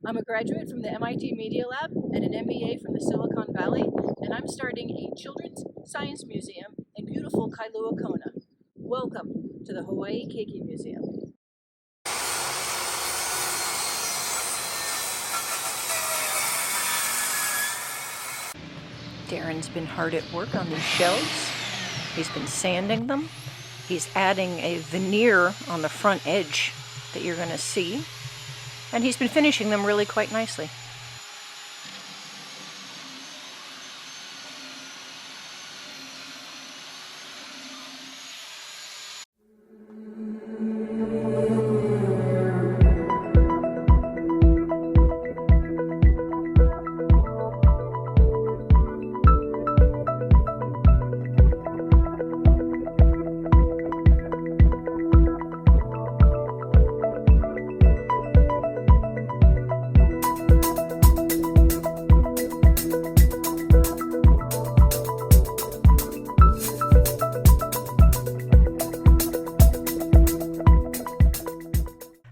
I'm a graduate from the MIT Media Lab and an MBA from the Silicon Valley, and I'm starting a children's science museum in beautiful Kailua Kona. Welcome to the Hawaii Keiki Museum. Darren's been hard at work on these shelves. He's been sanding them. He's adding a veneer on the front edge that you're going to see. And he's been finishing them really quite nicely.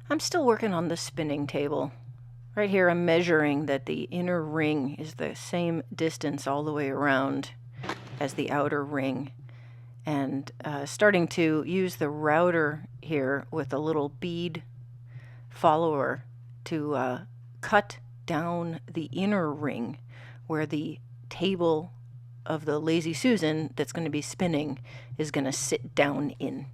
I'm still working on the spinning table. Right here I'm measuring that the inner ring is the same distance all the way around as the outer ring, and starting to use the router here with a little bead follower to cut down the inner ring where the table of the Lazy Susan that's going to be spinning is going to sit down in.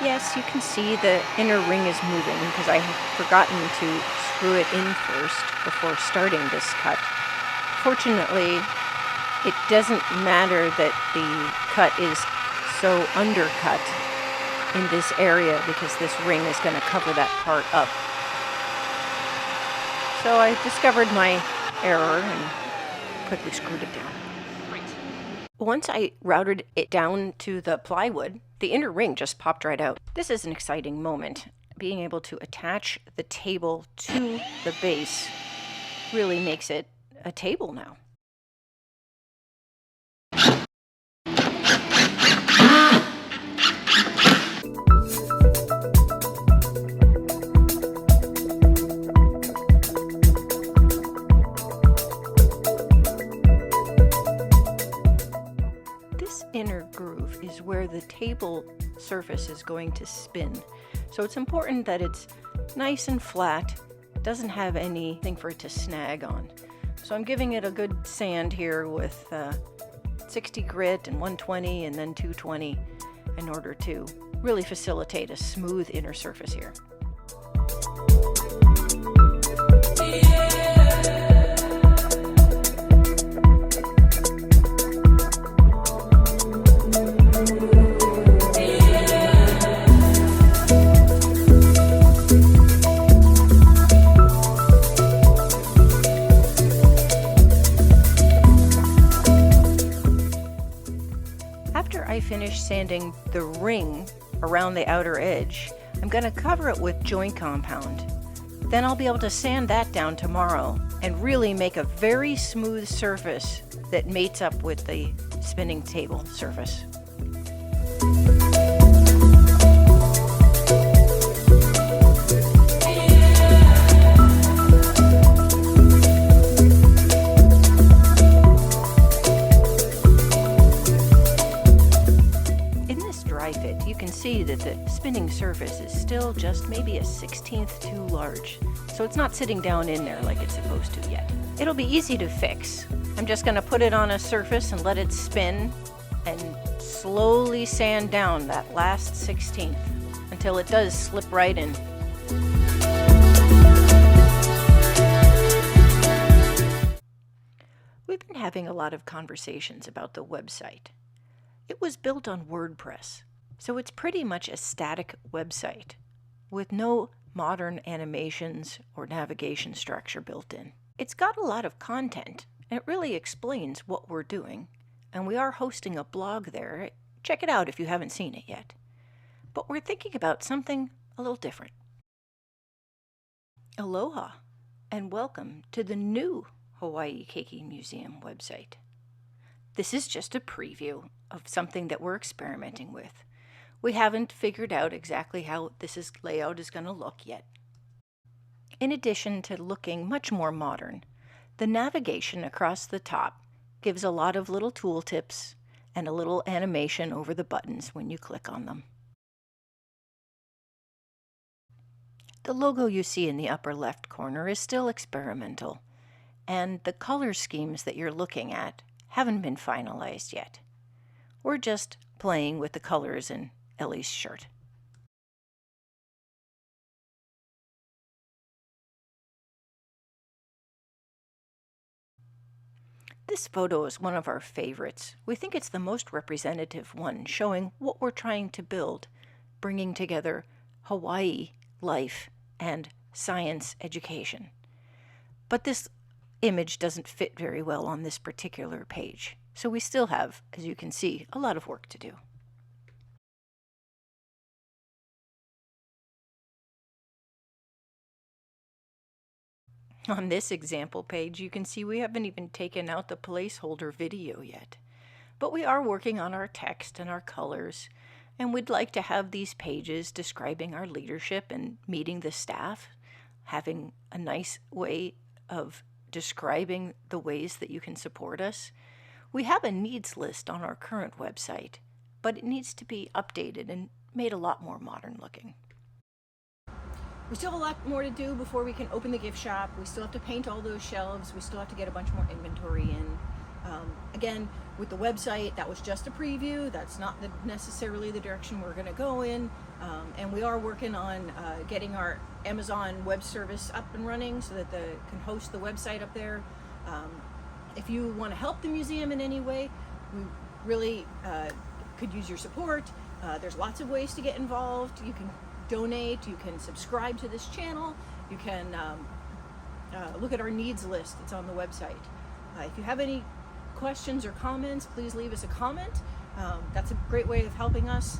Yes, you can see the inner ring is moving because I had forgotten to screw it in first before starting this cut. Fortunately, it doesn't matter that the cut is so undercut in this area because this ring is going to cover that part up. So I discovered my error and quickly screwed it down. Once I routed it down to the plywood, the inner ring just popped right out. This is an exciting moment. Being able to attach the table to the base really makes it a table now. This inner groove is where the table surface is going to spin. So it's important that it's nice and flat, doesn't have anything for it to snag on. So I'm giving it a good sand here with 60 grit and 120 and then 220 in order to really facilitate a smooth inner surface here. After I finish sanding the ring around the outer edge, I'm going to cover it with joint compound. Then I'll be able to sand that down tomorrow and really make a very smooth surface that mates up with the spinning table surface. You can see that the spinning surface is still just maybe a 1/16 too large, so it's not sitting down in there like it's supposed to yet. It'll be easy to fix. I'm just going to put it on a surface and let it spin and slowly sand down that last 1/16 until it does slip right in. We've been having a lot of conversations about the website. It was built on WordPress. So it's pretty much a static website with no modern animations or navigation structure built in. It's got a lot of content, It really explains what we're doing, and we are hosting a blog there. Check it out if you haven't seen it yet. But we're thinking about something a little different. Aloha, and welcome to the new Hawaii Keiki Museum website. This is just a preview of something that we're experimenting with. We haven't figured out exactly how this layout is going to look yet. In addition to looking much more modern, the navigation across the top gives a lot of little tooltips and a little animation over the buttons when you click on them. The logo you see in the upper left corner is still experimental, and the color schemes that you're looking at haven't been finalized yet. We're just playing with the colors in Ellie's shirt. This photo is one of our favorites. We think it's the most representative one, showing what we're trying to build, bringing together Hawaii life and science education. But this image doesn't fit very well on this particular page, so we still have, as you can see, a lot of work to do. On this example page, you can see we haven't even taken out the placeholder video yet. But we are working on our text and our colors, and we'd like to have these pages describing our leadership and meeting the staff, having a nice way of describing the ways that you can support us. We have a needs list on our current website, but it needs to be updated and made a lot more modern looking. We still have a lot more to do before we can open the gift shop. We still have to paint all those shelves. We still have to get a bunch more inventory in. Again, with the website, that was just a preview. That's not necessarily the direction we're going to go in. And we are working on getting our Amazon web service up and running so that they can host the website up there. If you want to help the museum in any way, we really could use your support. There's lots of ways to get involved. You can donate, you can subscribe to this channel, you can look at our needs list. It's on the website. If you have any questions or comments, please leave us a comment. That's a great way of helping us.